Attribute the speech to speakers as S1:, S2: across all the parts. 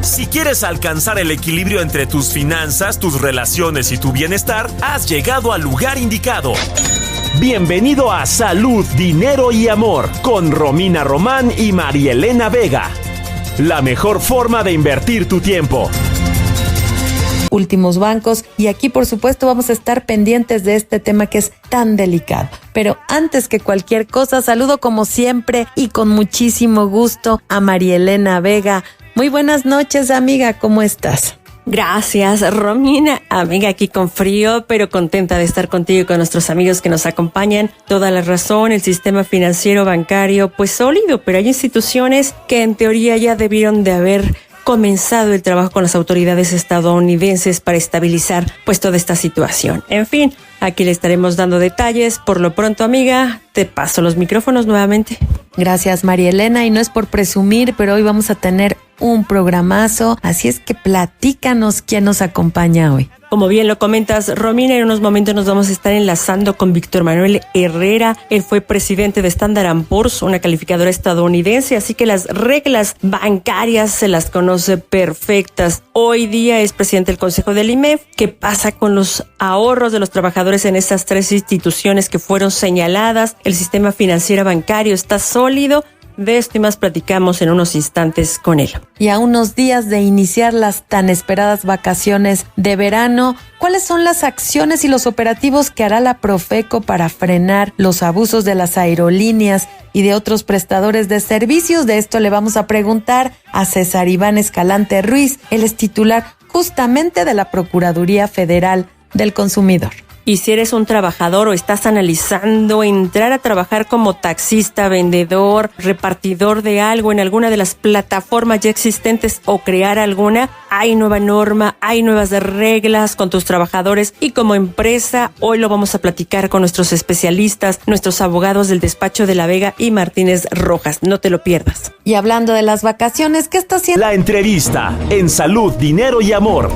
S1: Si quieres alcanzar el equilibrio entre tus finanzas, tus relaciones y tu bienestar, has llegado al lugar indicado. Bienvenido a Salud, Dinero y Amor con Romina Román y Marielena Vega. La mejor forma de invertir tu tiempo.
S2: Últimos bancos, y aquí por supuesto vamos a estar pendientes de este tema que es tan delicado. Pero antes que cualquier cosa, saludo como siempre y con muchísimo gusto a Marielena Vega. Muy buenas noches, amiga, ¿cómo estás?
S3: Gracias, Romina. Amiga, aquí con frío, pero contenta de estar contigo y con nuestros amigos que nos acompañan. Toda la razón, el sistema financiero bancario, pues sólido, pero hay instituciones que en teoría ya debieron de haber comenzado el trabajo con las autoridades estadounidenses para estabilizar pues toda esta situación. En fin, aquí le estaremos dando detalles. Por lo pronto, amiga, te paso los micrófonos nuevamente.
S2: Gracias, Marielena, y no es por presumir, pero hoy vamos a tener un programazo, así es que platícanos quién nos acompaña hoy.
S3: Como bien lo comentas, Romina, en unos momentos nos vamos a estar enlazando con Víctor Manuel Herrera. Él fue presidente de Standard & Poor's, una calificadora estadounidense, así que las reglas bancarias se las conoce perfectas. Hoy día es presidente del Consejo del IMEF. ¿Qué pasa con los ahorros de los trabajadores en estas tres instituciones que fueron señaladas? El sistema financiero bancario está sólido. De esto y más platicamos en unos instantes con él.
S2: Y a unos días de iniciar las tan esperadas vacaciones de verano, ¿cuáles son las acciones y los operativos que hará la Profeco para frenar los abusos de las aerolíneas y de otros prestadores de servicios? De esto le vamos a preguntar a César Iván Escalante Ruiz. Él es titular justamente de la Procuraduría Federal del Consumidor.
S3: Y si eres un trabajador o estás analizando entrar a trabajar como taxista, vendedor, repartidor de algo en alguna de las plataformas ya existentes o crear alguna, hay nueva norma, hay nuevas reglas con tus trabajadores y como empresa. Hoy lo vamos a platicar con nuestros especialistas, nuestros abogados del despacho de La Vega y Martínez Rojas. No te lo pierdas.
S2: Y hablando de las vacaciones, ¿qué está haciendo?
S1: La entrevista en Salud, Dinero y Amor.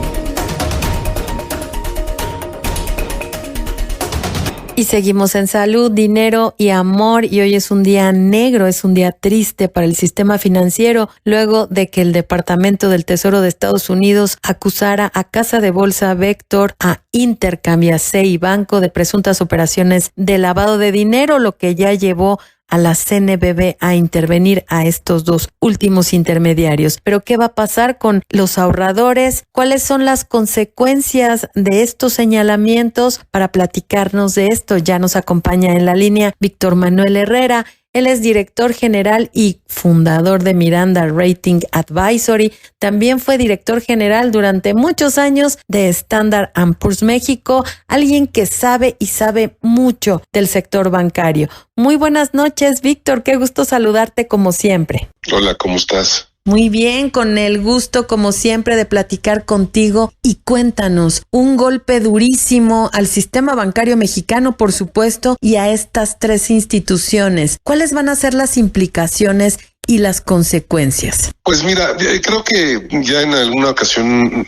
S2: Y seguimos en Salud, Dinero y Amor, y hoy es un día negro, es un día triste para el sistema financiero, luego de que el Departamento del Tesoro de Estados Unidos acusara a Casa de Bolsa Vector, a Intercambiace y Banco de presuntas operaciones de lavado de dinero, lo que ya llevó a la CNBV a intervenir a estos dos últimos intermediarios. Pero ¿qué va a pasar con los ahorradores? ¿Cuáles son las consecuencias de estos señalamientos? Para platicarnos de esto ya nos acompaña en la línea Víctor Manuel Herrera. Él es director general y fundador de Miranda Rating Advisory. También fue director general durante muchos años de Standard & Poor's México, alguien que sabe y sabe mucho del sector bancario. Muy buenas noches, Víctor. Qué gusto saludarte como siempre.
S4: Hola, ¿cómo estás?
S2: Muy bien, con el gusto como siempre de platicar contigo. Y cuéntanos, un golpe durísimo al sistema bancario mexicano, por supuesto, y a estas tres instituciones. ¿Cuáles van a ser las implicaciones y las consecuencias?
S4: Pues mira, creo que ya en alguna ocasión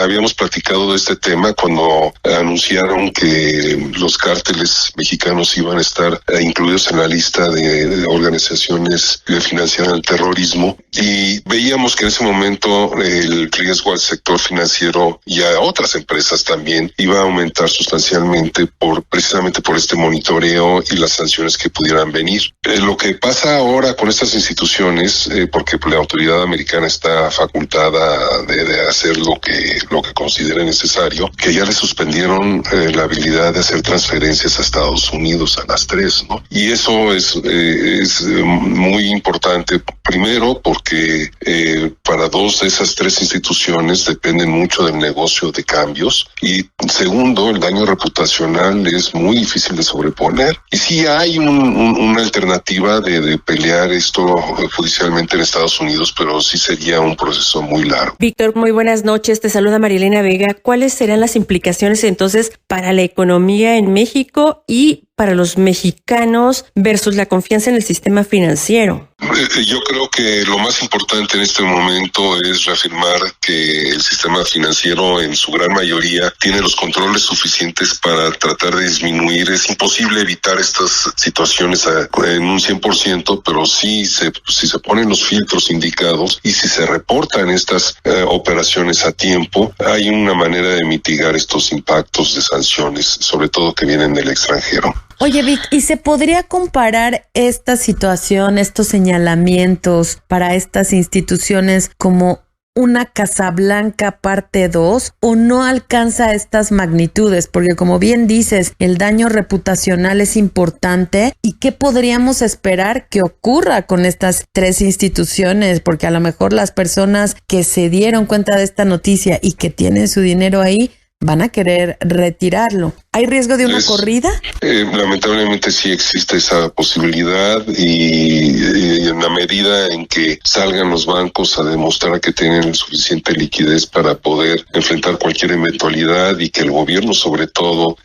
S4: habíamos platicado de este tema cuando anunciaron que los cárteles mexicanos iban a estar incluidos en la lista de organizaciones que financian el terrorismo, y veíamos que en ese momento el riesgo al sector financiero y a otras empresas también iba a aumentar sustancialmente precisamente por este monitoreo y las sanciones que pudieran venir. Lo que pasa ahora con estas instituciones, porque la autoridad americana está facultada de hacer lo que considere necesario, que ya le suspendieron la habilidad de hacer transferencias a Estados Unidos a las tres, ¿no? Y eso es muy importante, primero porque para dos de esas tres instituciones dependen mucho del negocio de cambios, y segundo, el daño reputacional es muy difícil de sobreponer. Y sí hay una alternativa de pelear esto judicialmente en Estados Unidos, pero sí sería un proceso muy largo.
S3: Víctor, muy buenas noches. Te saluda Marielena Vega. ¿Cuáles serán las implicaciones entonces para la economía en México y para los mexicanos versus la confianza en el sistema financiero?
S4: Yo creo que lo más importante en este momento es reafirmar que el sistema financiero en su gran mayoría tiene los controles suficientes para tratar de disminuir. Es imposible evitar estas situaciones en un 100%, pero si se ponen los filtros indicados y si se reportan estas operaciones a tiempo, hay una manera de mitigar estos impactos de sanciones, sobre todo que vienen del extranjero.
S2: Oye, Vic, ¿y se podría comparar esta situación, estos señalamientos para estas instituciones como una Casablanca parte 2 o no alcanza estas magnitudes? Porque como bien dices, el daño reputacional es importante. ¿Y qué podríamos esperar que ocurra con estas tres instituciones? Porque a lo mejor las personas que se dieron cuenta de esta noticia y que tienen su dinero ahí van a querer retirarlo. ¿Hay riesgo de una corrida?
S4: Lamentablemente sí existe esa posibilidad y en la medida en que salgan los bancos a demostrar que tienen suficiente liquidez para poder enfrentar cualquier eventualidad y que el gobierno sobre todo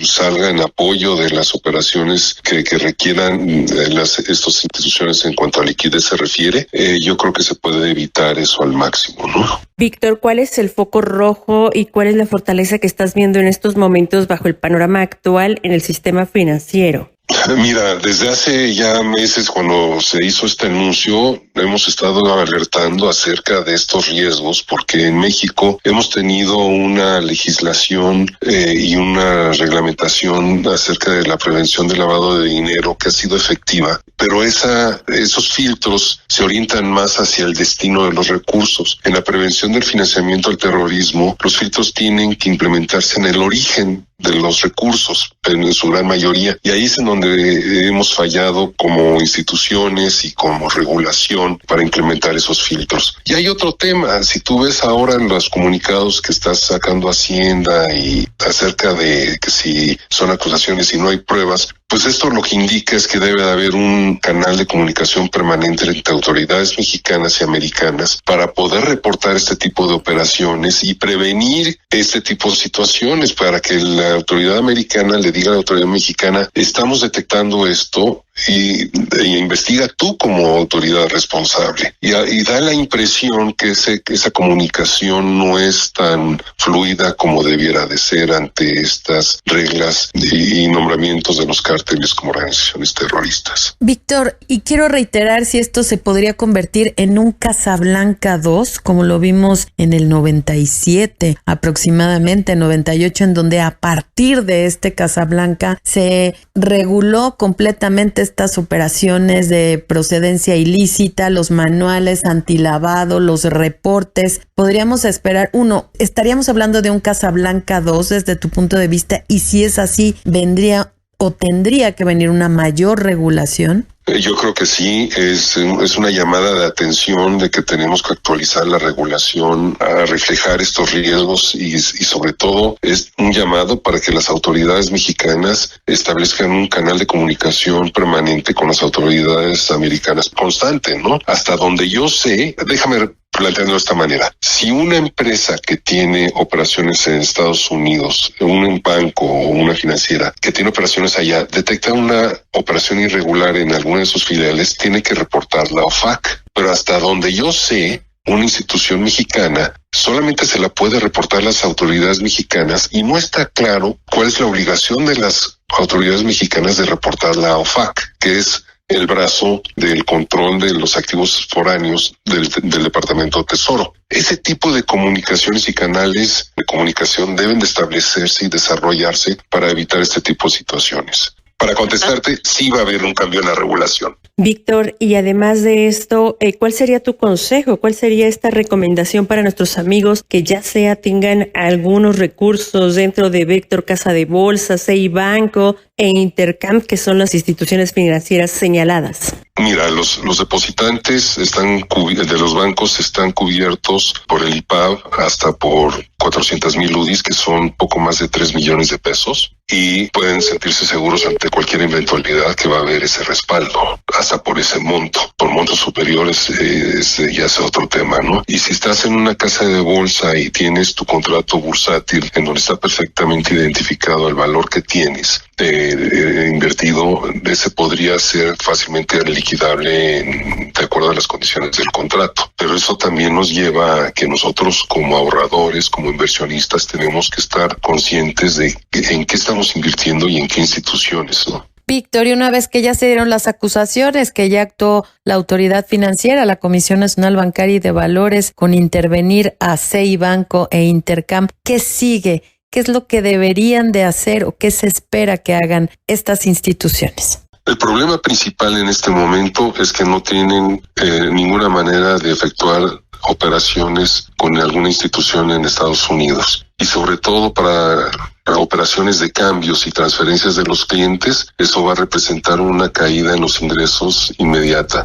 S4: salga en apoyo de las operaciones que requieran estas instituciones en cuanto a liquidez se refiere, yo creo que se puede evitar eso al máximo, ¿no?
S3: Víctor, ¿cuál es el foco rojo y cuál es la fortaleza que estás viendo en estos momentos bajo el panorama actual en el sistema financiero?
S4: Mira, desde hace ya meses cuando se hizo este anuncio, hemos estado alertando acerca de estos riesgos porque en México hemos tenido una legislación y una reglamentación acerca de la prevención del lavado de dinero que ha sido efectiva, pero esos filtros se orientan más hacia el destino de los recursos. En la prevención del financiamiento al terrorismo, los filtros tienen que implementarse en el origen de los recursos, en su gran mayoría, y ahí es en donde hemos fallado como instituciones y como regulación para implementar esos filtros. Y hay otro tema, si tú ves ahora en los comunicados que está sacando Hacienda y acerca de que si son acusaciones y no hay pruebas, pues esto lo que indica es que debe de haber un canal de comunicación permanente entre autoridades mexicanas y americanas para poder reportar este tipo de operaciones y prevenir este tipo de situaciones, para que la autoridad americana le diga a la autoridad mexicana: estamos detectando esto y investiga tú como autoridad responsable. Y da la impresión que esa comunicación no es tan fluida como debiera de ser ante estas reglas y nombramientos de los cárteles como organizaciones terroristas.
S2: Víctor, y quiero reiterar si esto se podría convertir en un Casablanca 2, como lo vimos en el 97, aproximadamente 98, en donde a partir de este Casablanca se reguló completamente estas operaciones de procedencia ilícita, los manuales antilavado, los reportes. Podríamos esperar, estaríamos hablando de un Casablanca 2 desde tu punto de vista, y si es así, ¿vendría o tendría que venir una mayor regulación?
S4: Yo creo que sí, es una llamada de atención de que tenemos que actualizar la regulación a reflejar estos riesgos y sobre todo es un llamado para que las autoridades mexicanas establezcan un canal de comunicación permanente con las autoridades americanas constante, ¿no? Hasta donde yo sé, déjame planteando de esta manera: si una empresa que tiene operaciones en Estados Unidos, un banco o una financiera que tiene operaciones allá, detecta una operación irregular en alguna de sus filiales, tiene que reportar la OFAC. Pero hasta donde yo sé, una institución mexicana solamente se la puede reportar las autoridades mexicanas y no está claro cuál es la obligación de las autoridades mexicanas de reportar la OFAC, que es el brazo del control de los activos foráneos del Departamento de Tesoro. Ese tipo de comunicaciones y canales de comunicación deben de establecerse y desarrollarse para evitar este tipo de situaciones. Para contestarte, sí va a haber un cambio en la regulación.
S3: Víctor, y además de esto, ¿cuál sería tu consejo? ¿Cuál sería esta recomendación para nuestros amigos que ya sea tengan algunos recursos dentro de Vector Casa de Bolsa, CI Banco e Intercam, que son las instituciones financieras señaladas?
S4: Mira, los depositantes de los bancos están cubiertos por el IPAB hasta por 400,000 UDIs, que son poco más de 3 millones de pesos. y pueden sentirse seguros ante cualquier eventualidad que va a haber ese respaldo, hasta por ese monto. Por montos superiores ya es otro tema, ¿no? Y si estás en una casa de bolsa y tienes tu contrato bursátil en donde está perfectamente identificado el valor que tienes invertido, ese podría ser fácilmente liquidable de acuerdo a las condiciones del contrato. Pero eso también nos lleva a que nosotros como ahorradores, como inversionistas, tenemos que estar conscientes de en qué estamos invirtiendo y en qué instituciones, ¿no?
S2: Víctor, y una vez que ya se dieron las acusaciones, que ya actuó la autoridad financiera, la Comisión Nacional Bancaria y de Valores, con intervenir a CEI Banco e Intercam, ¿qué sigue? ¿Qué es lo que deberían de hacer o qué se espera que hagan estas instituciones?
S4: El problema principal en este momento es que no tienen ninguna manera de efectuar operaciones con alguna institución en Estados Unidos. Y sobre todo para operaciones de cambios y transferencias de los clientes, eso va a representar una caída en los ingresos inmediata.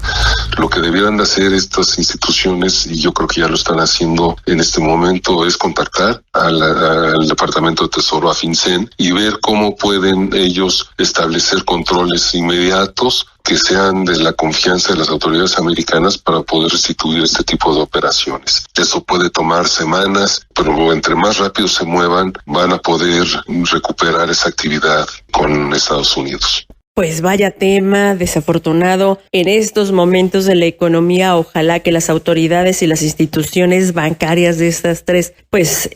S4: Lo que debieran de hacer estas instituciones, y yo creo que ya lo están haciendo en este momento, es contactar al Departamento de Tesoro, a FinCEN, y ver cómo pueden ellos establecer controles inmediatos que sean de la confianza de las autoridades americanas para poder restituir este tipo de operaciones. Eso puede tomar semanas, pero entre más rápido se muevan, van a poder recuperar esa actividad con Estados Unidos.
S3: Pues vaya tema desafortunado en estos momentos de la economía. Ojalá que las autoridades y las instituciones bancarias de estas tres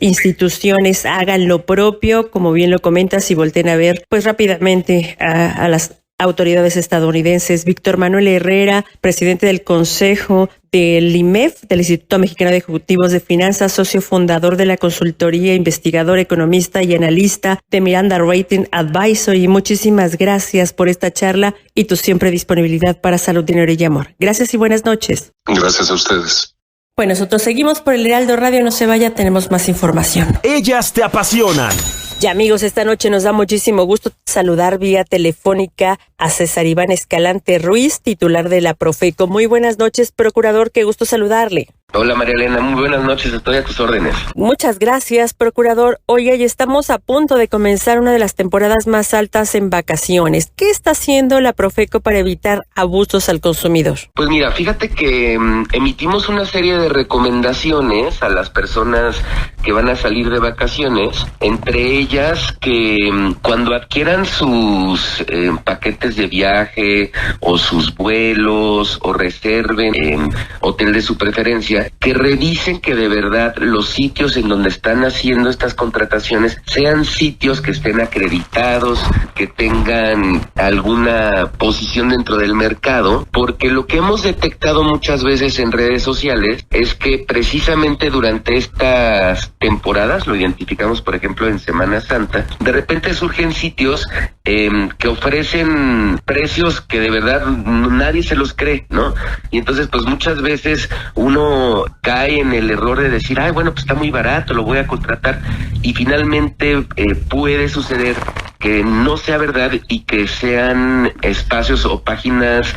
S3: instituciones hagan lo propio, como bien lo comentas, y volteen a ver rápidamente a las autoridades estadounidenses. Víctor Manuel Herrera, presidente del Consejo del IMEF, del Instituto Mexicano de Ejecutivos de Finanzas, socio fundador de la consultoría, investigador, economista y analista de Miranda Rating Advisory. Muchísimas gracias por esta charla y tu siempre disponibilidad para Salud, Dinero y Amor. Gracias y buenas noches.
S4: Gracias a ustedes.
S3: Bueno, nosotros seguimos por el Heraldo Radio. No se vaya, tenemos más información.
S1: Ellas te apasionan.
S3: Y amigos, esta noche nos da muchísimo gusto saludar vía telefónica a César Iván Escalante Ruiz, titular de la Profeco. Muy buenas noches, procurador, qué gusto saludarle.
S5: Hola María Elena, muy buenas noches, estoy a tus órdenes.
S3: Muchas gracias, procurador. Oye, y estamos a punto de comenzar una de las temporadas más altas en vacaciones. ¿Qué está haciendo la Profeco para evitar abusos al consumidor?
S5: Pues mira, fíjate que emitimos una serie de recomendaciones a las personas que van a salir de vacaciones, entre ellas que cuando adquieran sus paquetes de viaje o sus vuelos o reserven hotel de su preferencia, que revisen que de verdad los sitios en donde están haciendo estas contrataciones sean sitios que estén acreditados, que tengan alguna posición dentro del mercado, porque lo que hemos detectado muchas veces en redes sociales es que precisamente durante estas temporadas, lo identificamos por ejemplo en Semana Santa, de repente surgen sitios que ofrecen precios que de verdad nadie se los cree, ¿no? Y entonces pues muchas veces uno cae en el error de decir, ay, bueno, pues está muy barato, lo voy a contratar, y finalmente puede suceder que no sea verdad y que sean espacios o páginas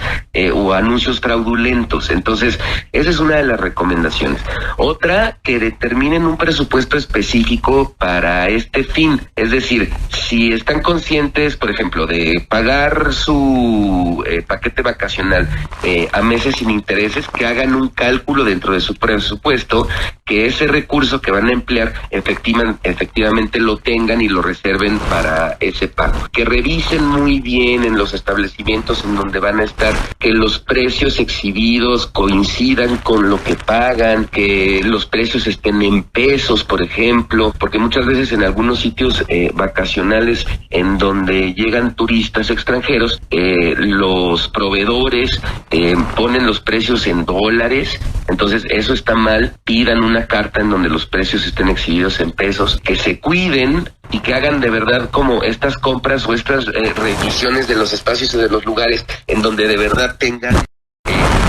S5: o anuncios fraudulentos. Entonces, esa es una de las recomendaciones. Otra, que determinen un presupuesto específico para este fin. Es decir, si están conscientes, por ejemplo, de pagar su paquete vacacional a meses sin intereses, que hagan un cálculo dentro de su presupuesto, que ese recurso que van a emplear efectivamente lo tengan y lo reserven para ese pago. Que revisen muy bien en los establecimientos en donde van a estar, que los precios exhibidos coincidan con lo que pagan, que los precios estén en pesos, por ejemplo, porque muchas veces en algunos sitios vacacionales en donde llegan turistas extranjeros, los proveedores ponen los precios en dólares, entonces eso está mal. Pidan una carta en donde los precios estén exhibidos en pesos, que se cuiden y que hagan de verdad como estas compras o estas revisiones de los espacios y de los lugares en donde de verdad tengan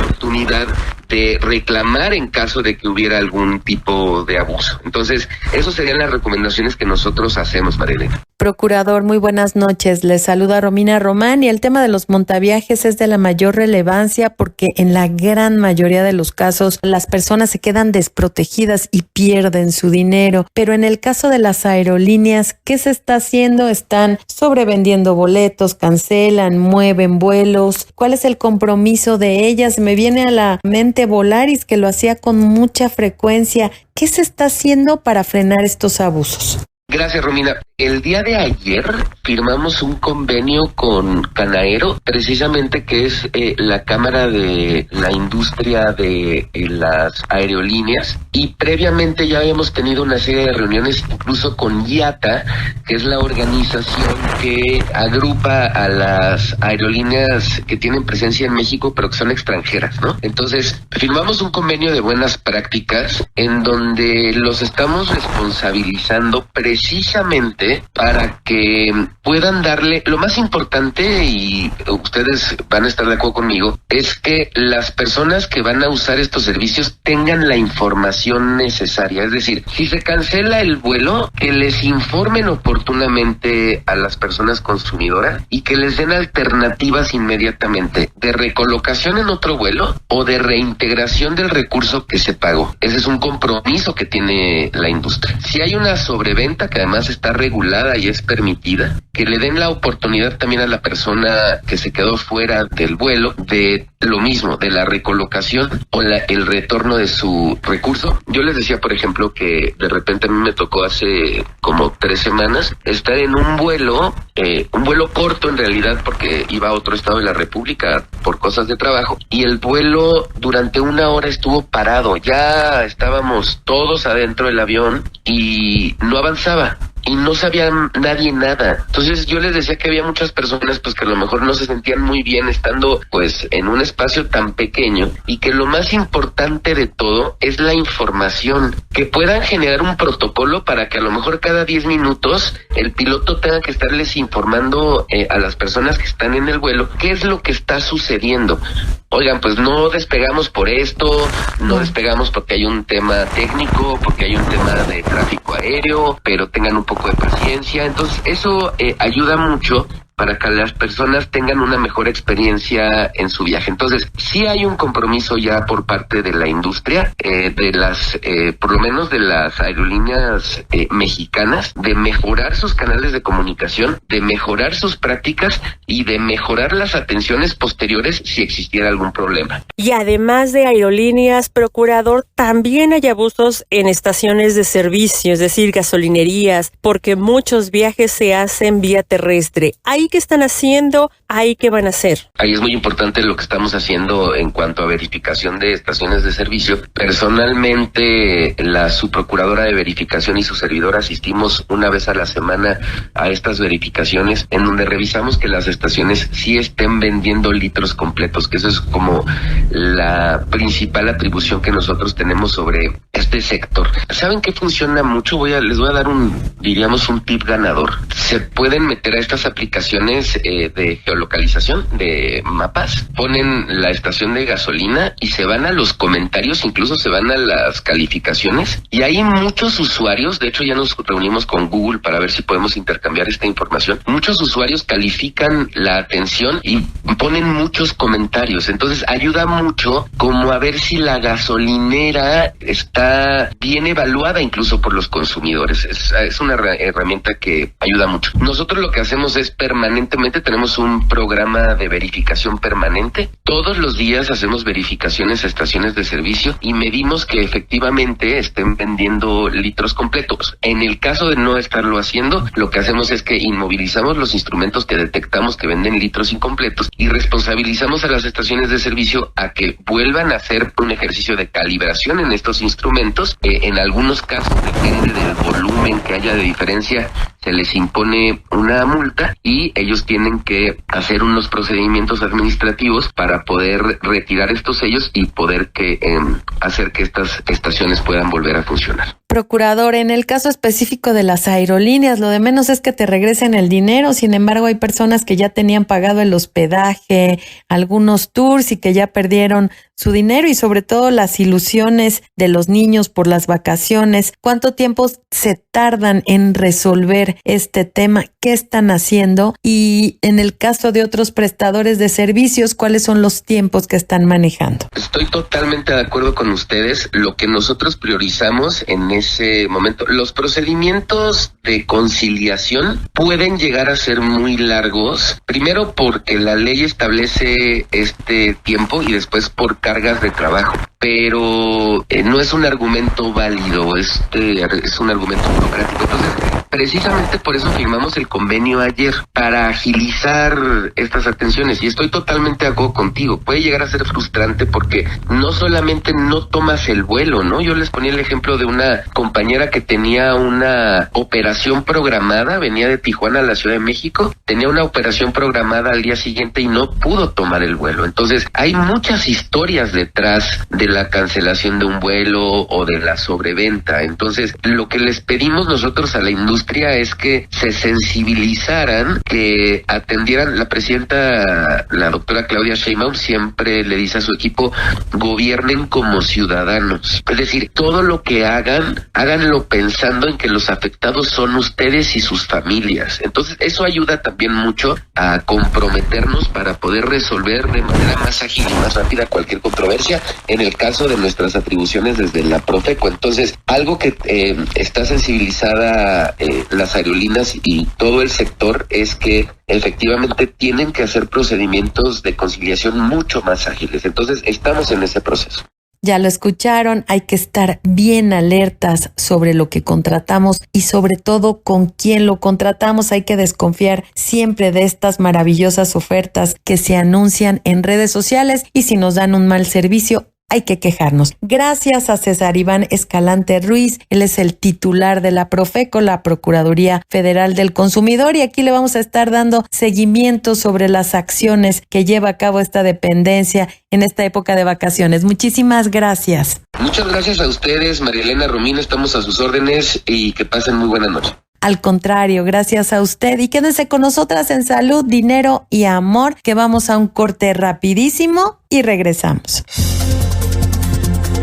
S5: oportunidad de reclamar en caso de que hubiera algún tipo de abuso. Entonces, esas serían las recomendaciones que nosotros hacemos, Marilena.
S2: Procurador, muy buenas noches. Les saluda Romina Román y el tema de los montaviajes es de la mayor relevancia porque en la gran mayoría de los casos las personas se quedan desprotegidas y pierden su dinero. Pero en el caso de las aerolíneas, ¿qué se está haciendo? ¿Están sobrevendiendo boletos, cancelan, mueven vuelos? ¿Cuál es el compromiso de ellas? Me viene a la mente Volaris, que lo hacía con mucha frecuencia. ¿Qué se está haciendo para frenar estos abusos?
S5: Gracias, Romina. El día de ayer firmamos un convenio con Canaero, precisamente que es la Cámara de la Industria de las Aerolíneas, y previamente ya habíamos tenido una serie de reuniones incluso con IATA, que es la organización que agrupa a las aerolíneas que tienen presencia en México pero que son extranjeras, ¿no? Entonces, firmamos un convenio de buenas prácticas en donde los estamos responsabilizando precisamente para que puedan darle, lo más importante, y ustedes van a estar de acuerdo conmigo, es que las personas que van a usar estos servicios tengan la información necesaria. Es decir, si se cancela el vuelo, que les informen oportunamente a las personas consumidoras y que les den alternativas inmediatamente de recolocación en otro vuelo o de reintegración del recurso que se pagó. Ese es un compromiso que tiene la industria. Si hay una sobreventa, que además está regulada y es permitida, que le den la oportunidad también a la persona que se quedó fuera del vuelo de lo mismo, de la recolocación o el retorno de su recurso. Yo les decía, por ejemplo, que de repente a mí me tocó hace como 3 semanas estar en un vuelo corto en realidad, porque iba a otro estado de la República por cosas de trabajo, y el vuelo durante 1 hora estuvo parado. Ya estábamos todos adentro del avión y no avanzaba. Y no sabía nadie nada. Entonces yo les decía que había muchas personas pues que a lo mejor no se sentían muy bien estando pues en un espacio tan pequeño, y que lo más importante de todo es la información, que puedan generar un protocolo para que a lo mejor cada 10 minutos el piloto tenga que estarles informando a las personas que están en el vuelo qué es lo que está sucediendo. Oigan, pues no despegamos por esto, no despegamos porque hay un tema técnico, porque hay un tema de tráfico aéreo, pero tengan un poco de paciencia. Entonces eso ayuda mucho para que las personas tengan una mejor experiencia en su viaje. Entonces, sí hay un compromiso ya por parte de la industria, de las, por lo menos de las aerolíneas mexicanas, de mejorar sus canales de comunicación, de mejorar sus prácticas y de mejorar las atenciones posteriores si existiera algún problema.
S3: Y además de aerolíneas, procurador, también hay abusos en estaciones de servicio, es decir, gasolinerías, porque muchos viajes se hacen vía terrestre. ¿Ahí qué están haciendo? ¿Ahí qué van a hacer?
S5: Ahí es muy importante lo que estamos haciendo en cuanto a verificación de estaciones de servicio. Personalmente, la subprocuradora de verificación y su servidor asistimos una vez a la semana a estas verificaciones, en donde revisamos que las estaciones sí estén vendiendo litros completos, que eso es como la principal atribución que nosotros tenemos sobre este sector. ¿Saben qué funciona mucho? Les voy a dar un tip ganador. Se pueden meter a estas aplicaciones de geolocalización, de mapas, ponen la estación de gasolina y se van a los comentarios, incluso se van a las calificaciones, y hay muchos usuarios, de hecho ya nos reunimos con Google para ver si podemos intercambiar esta información. Muchos usuarios califican la atención y ponen muchos comentarios, entonces ayuda mucho como a ver si la gasolinera está bien evaluada incluso por los consumidores. Es una herramienta que ayuda mucho. Nosotros lo que hacemos es permanentemente, tenemos un programa de verificación permanente. Todos los días hacemos verificaciones a estaciones de servicio y medimos que efectivamente estén vendiendo litros completos. En el caso de no estarlo haciendo, lo que hacemos es que inmovilizamos los instrumentos que detectamos que venden litros incompletos y responsabilizamos a las estaciones de servicio a que vuelvan a hacer un ejercicio de calibración en estos instrumentos. En algunos casos, depende del volumen que haya de diferencia, se les impone una multa y ellos tienen que hacer unos procedimientos administrativos para poder retirar estos sellos y poder hacer que estas estaciones puedan volver a funcionar.
S2: Procurador, en el caso específico de las aerolíneas, lo de menos es que te regresen el dinero. Sin embargo, hay personas que ya tenían pagado el hospedaje, algunos tours y que ya perdieron su dinero y sobre todo las ilusiones de los niños por las vacaciones. ¿Cuánto tiempo se tardan en resolver este tema? ¿Qué están haciendo? Y en el caso de otros prestadores de servicios, ¿cuáles son los tiempos que están manejando?
S5: Estoy totalmente de acuerdo con ustedes. Lo que nosotros priorizamos en ese momento, los procedimientos de conciliación pueden llegar a ser muy largos, primero porque la ley establece este tiempo y después por cargas de trabajo, pero no es un argumento válido, es un argumento burocrático. Entonces, precisamente por eso firmamos el convenio ayer, para agilizar estas atenciones, y estoy totalmente de acuerdo contigo. Puede llegar a ser frustrante porque no solamente no tomas el vuelo, ¿no? Yo les ponía el ejemplo de una compañera que tenía una operación programada, venía de Tijuana a la Ciudad de México, tenía una operación programada al día siguiente y no pudo tomar el vuelo. Entonces, hay muchas historias detrás de la cancelación de un vuelo o de la sobreventa. Entonces, lo que les pedimos nosotros a la industria es que se sensibilizaran, que atendieran. La presidenta, la doctora Claudia Sheinbaum, siempre le dice a su equipo: gobiernen como ciudadanos. Es decir, todo lo que hagan, háganlo pensando en que los afectados son ustedes y sus familias. Entonces, eso ayuda también mucho a comprometernos para poder resolver de manera más ágil y más rápida cualquier controversia, en el caso de nuestras atribuciones desde la Profeco. Entonces, algo que está sensibilizada las aerolíneas y todo el sector es que efectivamente tienen que hacer procedimientos de conciliación mucho más ágiles. Entonces, estamos en ese proceso.
S2: Ya lo escucharon, hay que estar bien alertas sobre lo que contratamos y sobre todo con quién lo contratamos. Hay que desconfiar siempre de estas maravillosas ofertas que se anuncian en redes sociales, y si nos dan un mal servicio, hay que quejarnos. Gracias a César Iván Escalante Ruiz, él es el titular de la Profeco, la Procuraduría Federal del Consumidor, y aquí le vamos a estar dando seguimiento sobre las acciones que lleva a cabo esta dependencia en esta época de vacaciones. Muchísimas gracias.
S5: Muchas gracias a ustedes, María Elena, Romina, estamos a sus órdenes y que pasen muy buena noche.
S2: Al contrario, gracias a usted, y quédense con nosotras en Salud, Dinero y Amor, que vamos a un corte rapidísimo y regresamos.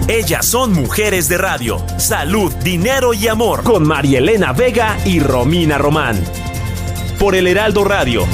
S1: Ellas son mujeres de radio. Salud, Dinero y Amor. Con María Elena Vega y Romina Román. Por el Heraldo Radio.